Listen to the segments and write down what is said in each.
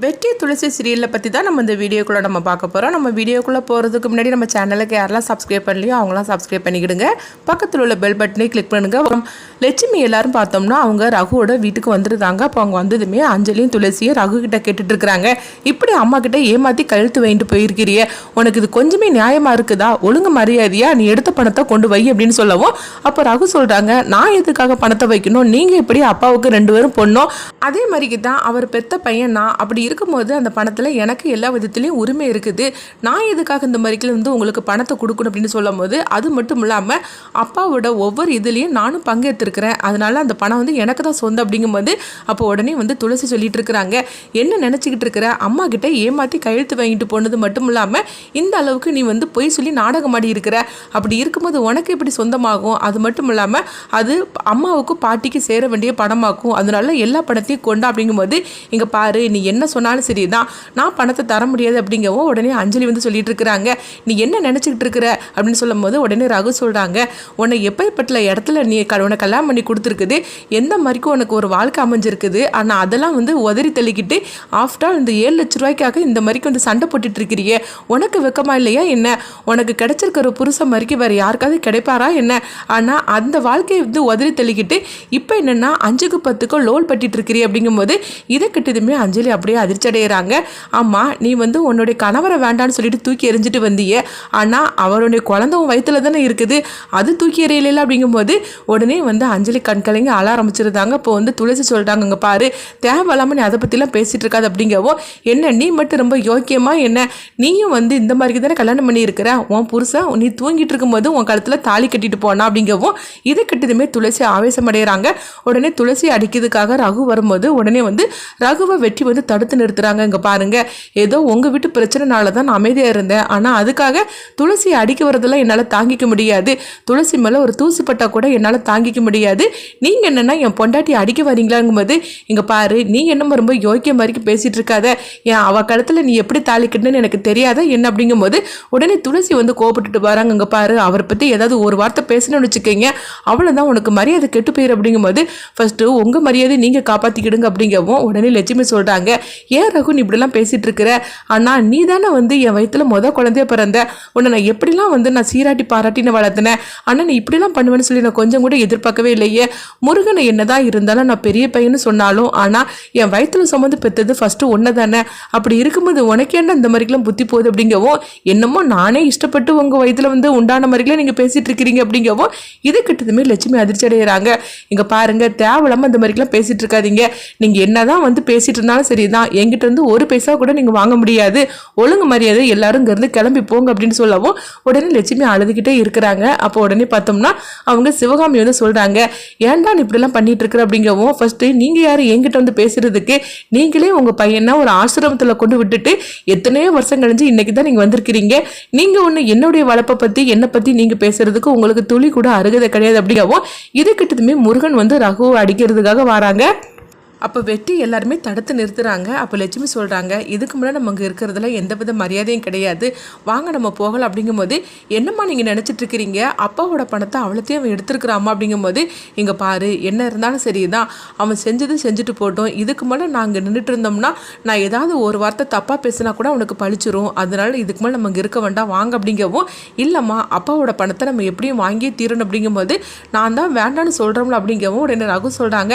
வெற்றி துளசி சீரியலை பற்றி தான் நம்ம இந்த வீடியோக்குள்ளே நம்ம பார்க்க போகிறோம். நம்ம வீடியோக்குள்ளே போகிறதுக்கு முன்னாடி நம்ம சேனலுக்கு யாரெல்லாம் சப்ஸ்கிரைப் பண்ணலையோ அவங்களாம் சப்ஸ்கிரைப் பண்ணிக்கிடுங்க. பக்கத்தில் உள்ள பெல் பட்டனை கிளிக் பண்ணுங்கள். லட்சுமி எல்லாரும் பார்த்தோம்னா அவங்க ரகுவோட வீட்டுக்கு வந்துருந்தாங்க. அப்போ அவங்க வந்ததுமே அஞ்சலியும் துளசியும் ரகு கிட்ட கேட்டுட்டு இருக்கிறாங்க, இப்படி அம்மா கிட்ட ஏமாற்றி கழுத்து வாங்கிட்டு போயிருக்கிறிய, உனக்கு இது கொஞ்சமே நியாயமாக இருக்குதா? ஒழுங்கு மரியாதையா நீ எடுத்த பணத்தை கொண்டு வை அப்படின்னு சொல்லவும், அப்போ ரகு சொல்கிறாங்க, நான் எதுக்காக பணத்தை வைக்கணும்? நீங்கள் எப்படி அப்பாவுக்கு 2 பேரும் பொண்ணும், அதே மாதிரிக்கு தான் அவர் பெத்த பையன் நான். அப்படி இருக்கும்போது அந்த பணத்தில் எனக்கு எல்லா விதத்துலேயும் உரிமை இருக்குது. நான் எதுக்காக இந்த மாதிரிக்கு வந்து உங்களுக்கு பணத்தை கொடுக்கணும் அப்படின்னு சொல்லும் போது, அது மட்டும் இல்லாமல் அப்பாவோட ஒவ்வொரு இதுலேயும் நானும் பங்கேற்றிருக்கிறேன், அதனால அந்த பணம் வந்து எனக்கு தான் சொந்தம் அப்படிங்கும்போது, அப்போ உடனே வந்து துளசி சொல்லிட்டு இருக்கிறாங்க, என்ன நினச்சிக்கிட்டு இருக்கிற? அம்மா கிட்ட ஏமாற்றி கையெழுத்து வாங்கிட்டு போனது மட்டும் இல்லாமல் இந்த அளவுக்கு நீ வந்து பொய் சொல்லி நாடகம் ஆடி இருக்கிற. அப்படி இருக்கும்போது உனக்கு எப்படி சொந்தமாகும்? அது மட்டும் இல்லாமல் அது அம்மாவுக்கும் பாட்டிக்கு சேர வேண்டிய பணமாக்கும், அதனால எல்லா பணத்தையும் கொண்டா அப்படிங்கும்போது, இங்கே பாரு, நீ என்ன சொன்னாலும் சரி தான், நான் பணத்தை தர முடியாது அப்படிங்கவும் உடனே அஞ்சலி வந்து சொல்லிட்டு இருக்கிறாங்க, நீ என்ன நினச்சிக்கிட்டு இருக்கிற அப்படின்னு சொல்லும் போது உடனே ரகு சொல்கிறாங்க, உன்னை எப்படிப்பட்ட இடத்துல நீ உன்னை கல்யாணம் பண்ணி கொடுத்துருக்குது, எந்த மாதிரிக்கும் உனக்கு ஒரு வாழ்க்கை அமைஞ்சிருக்குது, ஆனால் அதெல்லாம் வந்து உதறி தள்ளிக்கிட்டு ஆஃப்டர் ஆல் இந்த 7 லட்ச ரூபாய்க்காக இந்த மாதிரிக்கு வந்து சண்டை போட்டுட்டு இருக்கிறியே, உனக்கு வெக்கமா இல்லையா என்ன? உனக்கு கிடைச்சிருக்கிற புருஷன் மாதிரிக்கு வேறு யாருக்காவது கிடைப்பாரா என்ன? ஆனால் அந்த வாழ்க்கையை வந்து உதறி தள்ளிக்கிட்டு இப்போ என்னென்னா 5க்கு 10க்கு லோல் பட்டிட்டு இருக்கிறீ அப்படிங்கும்போது, இதை கிட்டதுமே அஞ்சலி அப்படியே அதிர்ச்சி அடைகிறாங்க. ஆமாம், நீ வந்து உன்னுடைய கணவரை வேண்டான்னு சொல்லிட்டு தூக்கி எறிஞ்சிட்டு வந்தியே, ஆனால் அவருடைய குழந்தை வயிற்றுல தானே இருக்குது, அது தூக்கி எறியல அப்படிங்கும்போது உடனே வந்து அஞ்சலி கண்கலைங்க அழ ஆரம்பிச்சிருந்தாங்க. இப்போ வந்து துளசி சொல்லிட்டாங்க, அங்கே பாரு, தேவையில்லாமல் நீ அதை பற்றிலாம் பேசிகிட்டு இருக்காது அப்படிங்கவும், என்ன நீ மட்டும் ரொம்ப யோக்கியமாக என்ன, நீயும் வந்து இந்த மாதிரி தானே கல்யாணம் பண்ணி இருக்கிற, உன் புருஷன் நீ தூங்கிட்டு இருக்கும்போது உன் கழுத்தில் தாலி கட்டிட்டு போனா அப்படிங்கவும், இதை கட்டிதுமே துளசி ஆவேசம் அடைகிறாங்க. உடனே துளசி அடிக்கிறதுக்காக ரகு வரும்போது உடனே வந்து ரகுவை வெற்றி வந்து தடுத்து நிறுத்துறாங்க. இங்கே பாருங்க, ஏதோ உங்கள் வீட்டு பிரச்சனைனால தான் நான் அமைதியாக இருந்தேன், ஆனால் அதுக்காக துளசியை அடிக்க வரதெல்லாம் என்னால் தாங்கிக்க முடியாது, துளசி மேலே ஒரு தூசிப்பட்டா கூட என்னால் தாங்கிக்க முடியாது, நீங்கள் என்னென்னா என் பொண்டாட்டி அடிக்க வரீங்களாங்கும்போது, இங்கே பாரு, நீ என்ன ரொம்ப யோக்கிய மாதிரிக்கு பேசிகிட்டு இருக்காத, என் அவள் கழுத்தில் நீ எப்படி தாளிக்கணுன்னு எனக்கு தெரியாத என்ன அப்படிங்கும்போது உடனே துளசி வந்து கோபப்பட்டுட்டு வராங்க. இங்கே பாரு, அவரை பற்றி ஏதாவது ஒரு வார்த்தை பேசணும்னு வச்சுக்கோங்க, அவ்வளோதான் உனக்கு மரியாதை கெட்டு போயிரு அப்படிங்கும்போது, ஃபஸ்ட்டு உங்கள் மரியாதை நீங்கள் காப்பாற்றிக்கிடுங்க அப்படிங்கவும் உடனே லட்சுமி சொல்கிறாங்க, ஏன் ரகு நீ இப்படிலாம் பேசிகிட்டு இருக்கிற, ஆனால் நீ தானே வந்து என் வயிற்றுல குழந்தைய பிறந்த, உன்னை நான் எப்படிலாம் வந்து நான் சீராட்டி பாராட்டின்னு வளர்த்தினேன், ஆனால் நீ இப்படிலாம் பண்ணுவேன்னு சொல்லி நான் கொஞ்சம் கூட எதிர்பார்க்கவே இல்லையே, முருகனை என்னதான் இருந்தாலும் நான் பெரிய பையன்னு சொன்னாலும், ஆனால் என் வயிற்றுல சுமந்து பெற்றது ஃபஸ்ட்டு ஒன்று தானே, அப்படி இருக்கும்போது உனக்கு என்ன இந்த மாதிரிக்கெல்லாம் புத்தி போகுது அப்படிங்கவும், என்னமோ நானே இஷ்டப்பட்டு உங்கள் வயிற்றுல வந்து உண்டான மாதிரிலாம் நீங்கள் பேசிகிட்டு இருக்கிறீங்க அப்படிங்கவும், இது கிட்டதுமே லட்சுமி அதிர்ச்சி அடைகிறாங்க. இங்கே பாருங்கள், தேவையில்லாமல் இந்த மாதிரிக்கெல்லாம் பேசிகிட்டு இருக்காதீங்க, நீங்கள் என்னதான் வந்து பேசிகிட்டு இருந்தாலும் சரி தான், என்கிட்ட இருந்து ஒரு பைசா கூட நீங்கள் வாங்க முடியாது, ஒழுங்கு மரியாதை எல்லாரும் இங்கேருந்து கிளம்பி போங்க அப்படின்னு சொல்லவும் உடனே லட்சுமி அழுதுகிட்டே இருக்கிறாங்க. அப்போ உடனே பார்த்தோம்னா அவங்க சிவகாமி வந்து சொல்கிறாங்க, ஏன்டா இப்படிலாம் பண்ணிட்டு இருக்கிற அப்படிங்கவும், ஃபர்ஸ்ட்டு நீங்கள் யார் என்கிட்ட வந்து பேசுறதுக்கு, நீங்களே உங்கள் பையனை ஒரு ஆசிரமத்தில் கொண்டு விட்டுட்டு எத்தனையோ வருஷம் கழிஞ்சு இன்னைக்கு தான் நீங்கள் வந்திருக்கிறீங்க, நீங்கள் ஒன்று என்னுடைய வளர்ப்பை பற்றி என்னை பற்றி நீங்கள் பேசுறதுக்கு உங்களுக்கு துளி கூட அருகதை கிடையாது அப்படிங்கவும், இது கிட்டதுமே முருகன் வந்து ரகுவை அடிக்கிறதுக்காக வராங்க. அப்போ வெற்றி எல்லாருமே தடுத்து நிறுத்துறாங்க. அப்போ லட்சுமி சொல்கிறாங்க, இதுக்கு முன்னாடி நம்ம அங்கே இருக்கிறதுல எந்த வித மரியாதையும் கிடையாது, வாங்க நம்ம போகலாம் அப்படிங்கும்போது, என்னம்மா நீங்கள் நினச்சிட்டு இருக்கிறீங்க, அப்பாவோட பணத்தை அவ்வளோத்தையும் அவன் எடுத்துருக்குறாம்மா அப்படிங்கும்போது, இங்கே பாரு, என்ன இருந்தாலும் சரி தான், அவன் செஞ்சது செஞ்சுட்டு போட்டோம், இதுக்கு மேலே நாங்கள் நின்றுட்டு இருந்தோம்னா நான் ஏதாவது ஒரு வார்த்தை தப்பாக பேசினா கூட அவனுக்கு பழிச்சிரும், அதனால இதுக்கு மேலே நம்ம இங்கே இருக்க வேண்டாம் வாங்க அப்படிங்கவும், இல்லைம்மா அப்பாவோட பணத்தை நம்ம எப்படியும் வாங்கியே தீரணும் அப்படிங்கும்போது, நான் தான் வேண்டான்னு சொல்கிறோம்ல அப்படிங்கவும் உடனே ரகு சொல்கிறாங்க,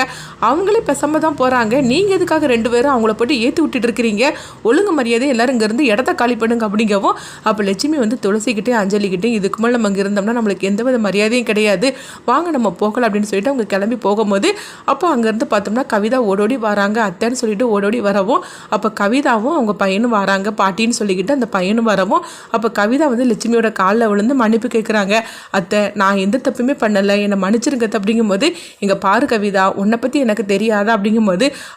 அவங்களே பேசாம தான் போகிறாங்க, நீங்கள் எதுக்காக 2 பேரும் அவங்கள போட்டு ஏற்றி விட்டுட்டு இருக்கிறீங்க, ஒழுங்கு மரியாதை எல்லாரும் இங்கேருந்து இடத்த காலி பண்ணுங்க அப்படிங்கவும், அப்போ லட்சுமி வந்து துளசிக்கிட்டே அஞ்சலிக்கிட்டே, இதுக்கு மேலே நம்ம இங்கே இருந்தோம்னா நம்மளுக்கு எந்த வித மரியாதையும் கிடையாது, வாங்க நம்ம போகலாம் அப்படின்னு சொல்லிட்டு அவங்க கிளம்பி போகும்போது, அப்போ அங்கேருந்து பார்த்தோம்னா கவிதா ஓடோடி வராங்க, அத்தைன்னு சொல்லிட்டு ஓடோடி வரவும், அப்போ கவிதாவும் அவங்க பையனும் வராங்க, பாட்டின்னு சொல்லிக்கிட்டு அந்த பையனும் வரவும், அப்போ கவிதா வந்து லட்சுமியோட காலில் விழுந்து மன்னிப்பு கேட்குறாங்க, அத்தை நான் எந்த தப்புமே பண்ணலை, என்னை மன்னிச்சிருங்க அப்படிங்கும்போது, இங்கே பாரு கவிதா, உன்னை பற்றி எனக்கு தெரியாதா அப்படிங்கும்போது,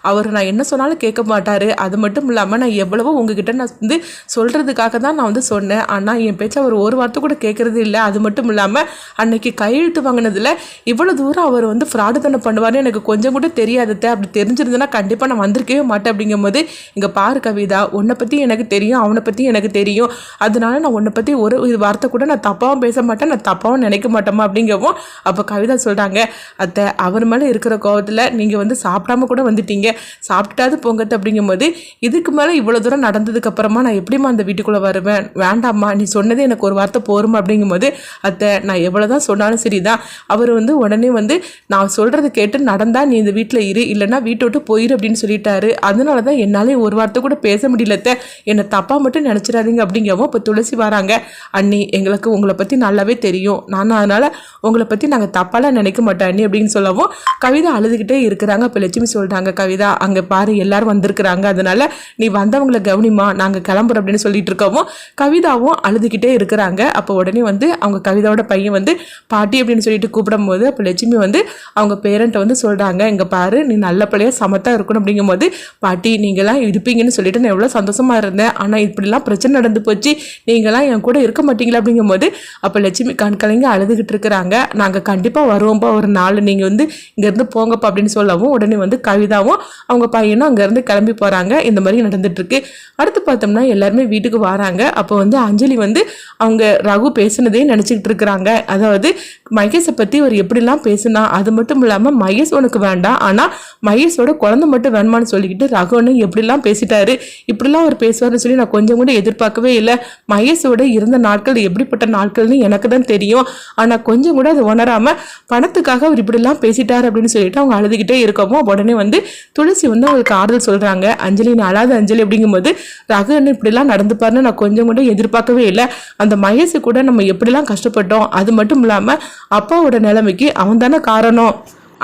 அவர் நான் என்ன சொன்னாலும் கேட்க மாட்டார், அது மட்டும் இல்லாமல் நான் எவ்வளவோ உங்ககிட்ட நான் வந்து சொல்கிறதுக்காக தான் நான் வந்து சொன்னேன், ஆனால் என் பேச்சை அவர் ஒரு வார்த்தை கூட கேட்குறது இல்லை, அது மட்டும் இல்லாமல் அன்னைக்கு கையெழுத்து வாங்கினதில் இவ்வளோ தூரம் அவர் வந்து ஃப்ராடு தானே பண்ணுவார்னு எனக்கு கொஞ்சம் கூட தெரியாதத்தை, அப்படி தெரிஞ்சிருந்தேன்னா கண்டிப்பாக நான் வந்திருக்கவே மாட்டேன் அப்படிங்கும்போது, இங்கே பாரு கவிதா, உன்னை பற்றி எனக்கு தெரியும், அவனை பற்றி எனக்கு தெரியும், அதனால நான் உன்னை பற்றி ஒரு வார்த்தை கூட நான் தப்பாகவும் பேச மாட்டேன், நான் தப்பாகவும் நினைக்க மாட்டோமா அப்படிங்கவும், அப்போ கவிதா சொல்கிறாங்க, அத்தை அவர் மேலே இருக்கிற கோவத்தில் நீங்கள் வந்து சாப்பிடாம கூட வந்துட்டீங்க, சாப்பிட்டுட்டாது போங்கத்த அப்படிங்கும்போது, இதுக்கு மேலே இவ்வளோ தூரம் நடந்ததுக்கப்புறமா நான் எப்படிம்மா அந்த வீட்டுக்குள்ளே வருவேன், வேண்டாம்மா நீ சொன்னதே எனக்கு ஒரு வார்த்தை போருமா அப்படிங்கும்போது, அத்தை நான் எவ்வளோ தான் சொன்னாலும் சரிதான், அவர் வந்து உடனே வந்து நான் சொல்கிறது கேட்டு நடந்தா நீ இந்த வீட்டில் இரு, இல்லைன்னா வீட்டை விட்டு போயிரு அப்படின்னு சொல்லிட்டாரு. அதனால தான் என்னாலே ஒரு வார்த்தை கூட பேச முடியலத்த, என்னை தப்பாக மட்டும் நினச்சிடாதீங்க அப்படிங்கவும் இப்போ துளசி வராங்க. அண்ணி எங்களுக்கு உங்களை பற்றி நல்லாவே தெரியும், நான் அதனால் உங்களை பற்றி நாங்கள் தப்பாலாம் நினைக்க மாட்டோம் அண்ணி அப்படின்னு சொல்லவும் கவிதா அழுதுகிட்டே இருக்கிறாங்க. இப்போ லட்சுமி சொல்கிறாங்க, கவிதா அங்கே பாரு எல்லாரும் வந்திருக்கிறாங்க, அதனால நீ வந்தவங்களை கவனிமா, நாங்கள் கிளம்புறோம் அப்படின்னு சொல்லிட்டு இருக்கவும் கவிதாவும் அழுதுகிட்டே இருக்கிறாங்க. அப்போ உடனே வந்து அவங்க கவிதாவோட பையன் வந்து பாட்டி அப்படின்னு சொல்லிட்டு கூப்பிடும் போது அப்போ லட்சுமி வந்து அவங்க பேரண்ட்டை வந்து சொல்கிறாங்க, இங்கே பாரு நீ நல்ல பிள்ளையா சமத்தாக இருக்கணும் அப்படிங்கும்போது, பாட்டி நீங்களாம் இருப்பீங்கன்னு சொல்லிட்டு நான் எவ்வளோ சந்தோஷமாக இருந்தேன், ஆனால் இப்படிலாம் பிரச்சனை நடந்து போச்சு, நீங்களாம் என் கூட இருக்க மாட்டீங்களா அப்படிங்கும்போது அப்போ லட்சுமி கண் கலங்கி அழுதுகிட்டு இருக்கிறாங்க. நாங்கள் கண்டிப்பாக வருவோம்ப்பா ஒரு நாள், நீங்கள் வந்து இங்கேருந்து போங்கப்பா அப்படின்னு சொல்லவும் உடனே வந்து கவிதாவும் அவங்க பையனும் அங்கேருந்து கிளம்பி போகிறாங்க. இந்த மாதிரி நடந்துட்டுருக்கு. அடுத்து பார்த்தோம்னா எல்லாருமே வீட்டுக்கு வராங்க. அப்போ வந்து அஞ்சலி வந்து அவங்க ரகு பேசுனதே நினச்சிக்கிட்டு இருக்கிறாங்க. அதாவது மகேஷை பற்றி அவர் எப்படிலாம் பேசுனா, அது மட்டும் இல்லாமல் மகேஷ் உனக்கு வேண்டாம், ஆனால் மகேஷோட குழந்தை மட்டும் வேணுமான்னு சொல்லிக்கிட்டு ரகுன்னு எப்படிலாம் பேசிட்டாரு, இப்படிலாம் அவர் பேசுவார்னு சொல்லி நான் கொஞ்சம் கூட எதிர்பார்க்கவே இல்லை. மகேஷோட இருந்த நாட்கள் எப்படிப்பட்ட நாட்கள்னு எனக்கு தான் தெரியும், ஆனால் கொஞ்சம் கூட அதை உணராமல் பணத்துக்காக அவர் இப்படிலாம் பேசிட்டார் அப்படின்னு சொல்லிட்டு அவங்க அழுதுகிட்டே இருக்கவும் உடனே வந்து துளசி வந்து அவங்களுக்கு ஆறுதல் சொல்கிறாங்க. அஞ்சலி நான் அழாத அஞ்சலி அப்படிங்கும்போது ரகுன்னு இப்படிலாம் நடந்துப்பாருன்னு நான் கொஞ்சம் கூட எதிர்பார்க்கவே இல்லை. அந்த மகேஷு கூட நம்ம எப்படிலாம் கஷ்டப்பட்டோம், அது மட்டும் இல்லாமல் அப்பாவோட நிலைமைக்கு அவன் தானே காரணம்.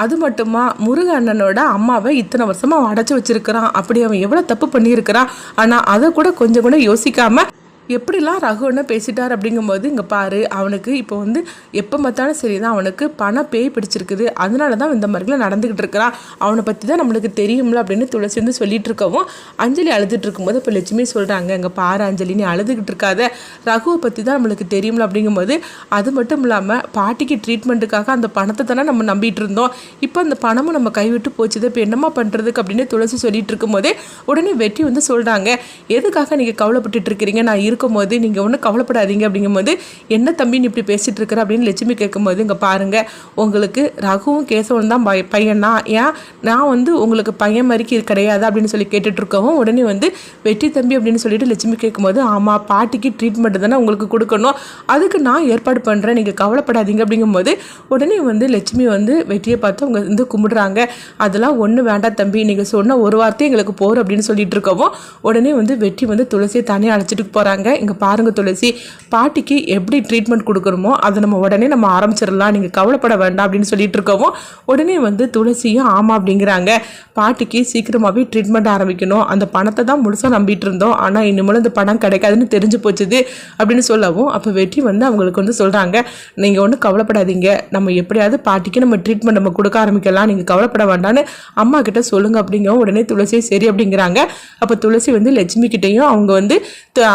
அது மட்டுமா முருக அண்ணனோட அம்மாவை இத்தனை வருஷமா அவன் அடைச்சி வச்சிருக்கிறான், அப்படி அவன் எவ்வளோ தப்பு பண்ணியிருக்கிறான், ஆனால் அதை கூட கொஞ்சம் கூட யோசிக்காம எப்படிலாம் ரகுன்னு பேசிட்டார் அப்படிங்கும்போது இங்கே பாரு அவனுக்கு இப்போ வந்து எப்போ பார்த்தாலும் சரி தான், அவனுக்கு பண பேய் பிடிச்சிருக்குது, அதனால தான் இந்த மாதிரிலாம் நடந்துக்கிட்டு இருக்கிறான், அவனை பற்றி தான் நம்மளுக்கு தெரியும்ல அப்படின்னு துளசி வந்து சொல்லிட்டு இருக்கவும் அஞ்சலி அழுதுட்டு இருக்கும்போது இப்போ லட்சுமி சொல்கிறாங்க, இங்கே பாரு அஞ்சலி நீ அழுதுகிட்டு இருக்காத, ரகுவை பற்றி தான் நம்மளுக்கு தெரியும்ல அப்படிங்கும்போது, அது மட்டும் இல்லாமல் பாட்டிக்கு ட்ரீட்மெண்ட்டுக்காக அந்த பணத்தை தானே நம்ம நம்பிட்டு இருந்தோம், இப்போ அந்த பணமும் நம்ம கைவிட்டு போச்சுது, இப்போ என்னம்மா பண்ணுறதுக்கு அப்படின்னு துளசி சொல்லிட்டு இருக்கும்போதே உடனே வெற்றி வந்து சொல்கிறாங்க, எதுக்காக நீங்கள் கவலைப்பட்டு இருக்கிறீங்க, நான் இருக்கும்போது நீங்கள் ஒன்றும் கவலைப்படாதீங்க அப்படிங்கும்போது, என்ன தம்பின்னு இப்படி பேசிகிட்டு இருக்கிற அப்படின்னு லட்சுமி கேட்கும்போது, இங்கே பாருங்கள் உங்களுக்கு ரகுவும் கேசவன் தான் பையனா, ஏன் நான் வந்து உங்களுக்கு பையன் மாதிரிக்கு இது கிடையாது அப்படின்னு சொல்லி கேட்டுட்ருக்கவும் உடனே வந்து வெற்றி தம்பி அப்படின்னு சொல்லிட்டு லட்சுமி கேட்கும்போது, ஆமாம் பாட்டிக்கு ட்ரீட்மெண்ட் தானே உங்களுக்கு கொடுக்கணும், அதுக்கு நான் ஏற்பாடு பண்ணுறேன் நீங்கள் கவலைப்படாதீங்க அப்படிங்கும்போது உடனே வந்து லட்சுமி வந்து வெற்றியை பார்த்து அவங்க வந்து கும்பிடுறாங்க. அதெல்லாம் ஒன்றும் வேண்டாம் தம்பி, நீங்கள் சொன்ன ஒரு வார்த்தை எங்களுக்கு போகிற அப்படின்னு சொல்லிட்டு இருக்கவும் உடனே வந்து வெற்றி வந்து துளசியை தனியாக அழைச்சிட்டு போகிறாங்க. இங்கே பாருங்கள் துளசி, பாட்டிக்கு எப்படி ட்ரீட்மெண்ட் கொடுக்கணுமோ அதை நம்ம உடனே நம்ம ஆரம்பிச்சிடலாம், நீங்கள் கவலைப்பட வேண்டாம் அப்படின்னு சொல்லிட்டு இருக்கவும் உடனே வந்து துளசியும் ஆமாம் அப்படிங்கிறாங்க. பாட்டிக்கு சீக்கிரமாகவே ட்ரீட்மெண்ட் ஆரம்பிக்கணும், அந்த பணத்தை தான் முழுசாக நம்பிட்டு இருந்தோம், ஆனால் இனிமேல் அந்த பணம் கிடைக்காதுன்னு தெரிஞ்சு போச்சுது அப்படின்னு சொல்லவும் அப்போ வெற்றி வந்து அவங்களுக்கு வந்து சொல்கிறாங்க, நீங்கள் ஒன்றும் கவலைப்படாதீங்க, நம்ம எப்படியாவது பாட்டிக்கு நம்ம ட்ரீட்மெண்ட் நம்ம கொடுக்க ஆரம்பிக்கலாம், நீங்கள் கவலைப்பட வேண்டான்னு அம்மா கிட்ட சொல்லுங்க அப்படிங்கவும் உடனே துளசி சரி அப்படிங்கிறாங்க. அப்போ துளசி வந்து லட்சுமி கிட்டையும் அவங்க வந்து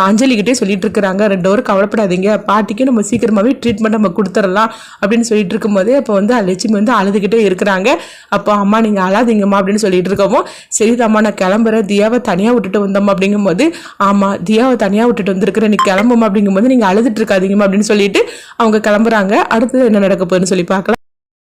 அஞ்சலி கிட்டே சொல்லிட்டு இருக்கிறாங்க, 2 பேரும் கவலைப்படாதீங்க, பாட்டிக்கு நம்ம சீக்கிரமாகவே ட்ரீட்மெண்ட் நம்ம கொடுத்துடலாம் அப்படின்னு சொல்லிட்டு இருக்கும்போதே அப்போ வந்து லட்சுமி வந்து அழுதுகிட்டே இருக்கிறாங்க. அப்போ அம்மா நீங்கள் அழாதீங்கம்மா அப்படின்னு சொல்லிட்டு இருக்கவும் சரிதாம்மா நான் கிளம்புறேன், தியாவை தனியாக விட்டுட்டு வந்தோம்மா அப்படிங்கும்போது, ஆமாம் தியாவை தனியாக விட்டுட்டு வந்திருக்கிறேன், நீ கிளம்புமா அப்படிங்கும்போது நீங்கள் அழுதுட்டு இருக்காதீங்கம்மா அப்படின்னு சொல்லிட்டு அவங்க கிளம்புறாங்க. அடுத்தது என்ன நடக்க போகுதுன்னு சொல்லி பார்க்கலாம்.